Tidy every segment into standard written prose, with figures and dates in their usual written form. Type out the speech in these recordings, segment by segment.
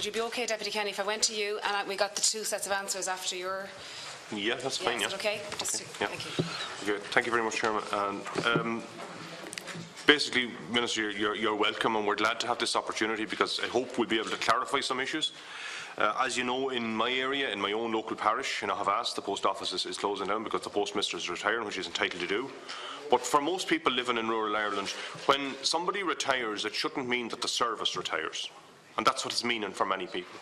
you be okay, Deputy Kenny, if I went to you and we got the two sets of answers after your... Yeah, that's fine, Is that okay? Okay. Thank you. Okay. Thank you very much, Chairman. And, basically, Minister, you're welcome, and we're glad to have this opportunity because I hope we'll be able to clarify some issues. As you know, in my area, in my own local parish, have asked, the post office is closing down because the postmister is retiring, which he's entitled to do. But for most people living in rural Ireland, when somebody retires, it shouldn't mean that the service retires. And that's what it's meaning for many people.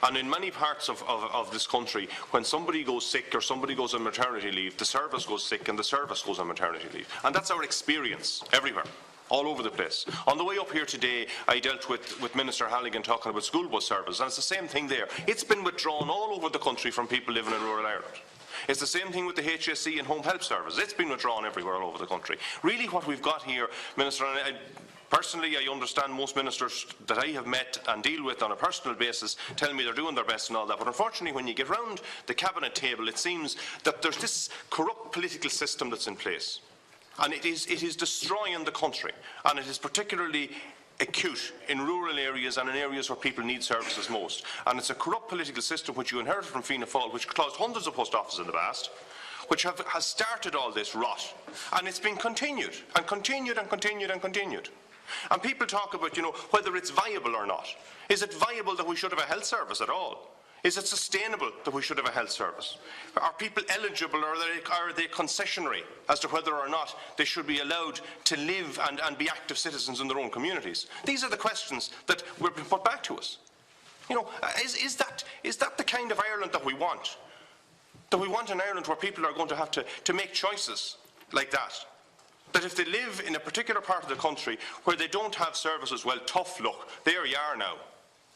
And in many parts of this country, when somebody goes sick or somebody goes on maternity leave, the service goes sick and the service goes on maternity leave. And that's our experience everywhere, all over the place. On the way up here today, I dealt with Minister Halligan talking about school bus service, and it's the same thing there. It's been withdrawn all over the country from people living in rural Ireland. It's the same thing with the HSE and home help service. It's been withdrawn everywhere all over the country. Really what we've got here, Minister, and personally, I understand most ministers that I have met and deal with on a personal basis tell me they're doing their best and all that, but unfortunately when you get round the cabinet table, it seems that there's this corrupt political system that's in place. And it is destroying the country, and it is particularly acute in rural areas and in areas where people need services most. And it's a corrupt political system which you inherited from Fianna Fáil, which closed hundreds of post offices in the past, which has started all this rot. And it's been continued, and continued, and continued, and continued. And people talk about, whether it's viable or not. Is it viable that we should have a health service at all? Is it sustainable that we should have a health service? Are people eligible, or are they concessionary as to whether or not they should be allowed to live and be active citizens in their own communities? These are the questions that were put back to us. Is that the kind of Ireland that we want? That we want an Ireland where people are going to have to make choices like that? That if they live in a particular part of the country where they don't have services, well, tough luck, there you are now.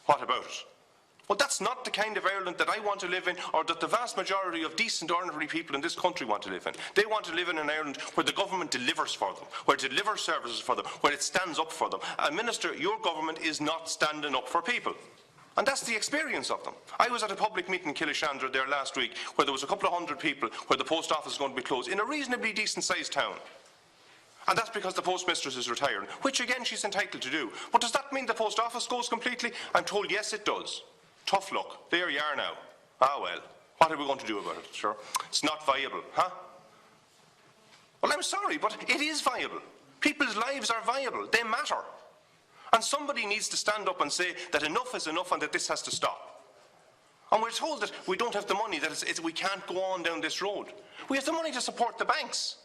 What about it? Well, that's not the kind of Ireland that I want to live in, or that the vast majority of decent, ordinary people in this country want to live in. They want to live in an Ireland where the government delivers for them, where it delivers services for them, where it stands up for them. And Minister, your government is not standing up for people. And that's the experience of them. I was at a public meeting in Killishandra there last week where there was a couple of hundred people where the post office is going to be closed in a reasonably decent-sized town. And that's because the postmistress is retiring, which again she's entitled to do. But does that mean the post office goes completely? I'm told yes it does. Tough luck. There you are now. Ah well, what are we going to do about it? Sure, it's not viable, huh? Well, I'm sorry, but it is viable. People's lives are viable. They matter. And somebody needs to stand up and say that enough is enough and that this has to stop. And we're told that we don't have the money, that we can't go on down this road. We have the money to support the banks,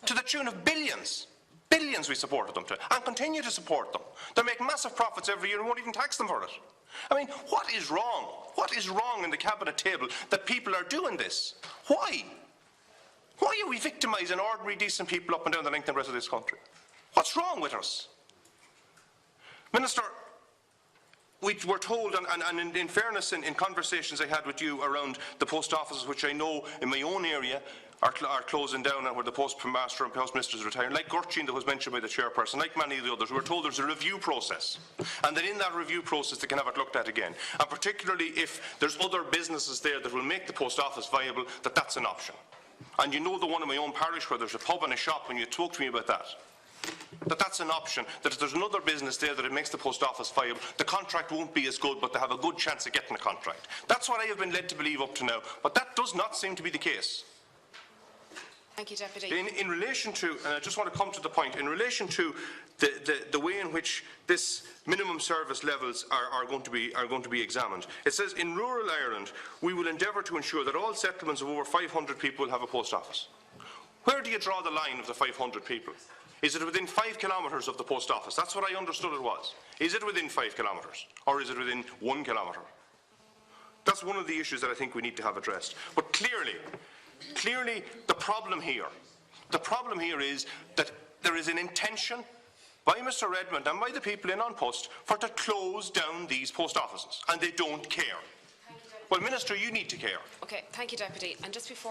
to the tune of billions. Billions we supported them to, and continue to support them. They make massive profits every year and won't even tax them for it. I mean, what is wrong? What is wrong in the cabinet table that people are doing this? Why? Why are we victimising ordinary, decent people up and down the length and breadth of this country? What's wrong with us? Minister, we were told, and in fairness, in conversations I had with you around the post offices, which I know in my own area are closing down and where the postmaster and postmister is retiring, like Gurchin that was mentioned by the chairperson, like many of the others, we were told there's a review process, and that in that review process they can have it looked at again, and particularly if there's other businesses there that will make the post office viable, that's an option. And the one in my own parish where there's a pub and a shop, and you talk to me about that's an option, that if there's another business there that it makes the post office viable, the contract won't be as good, but they have a good chance of getting a contract. That's what I have been led to believe up to now, but that does not seem to be the case. Thank you, Deputy. In relation to, and I just want to come to the point, in relation to the way in which this minimum service levels are going to be examined, it says in rural Ireland we will endeavour to ensure that all settlements of over 500 people will have a post office. Where do you draw the line of the 500 people? Is it within 5 kilometres of the post office? That's what I understood it was. Is it within 5 kilometres, or is it within 1 kilometre? That's one of the issues that I think we need to have addressed. But clearly the problem here is that there is an intention by Mr Redmond and by the people in An Post to close down these post offices, and they don't care. Well, Minister, you need to care. Okay, thank you, Deputy. And just before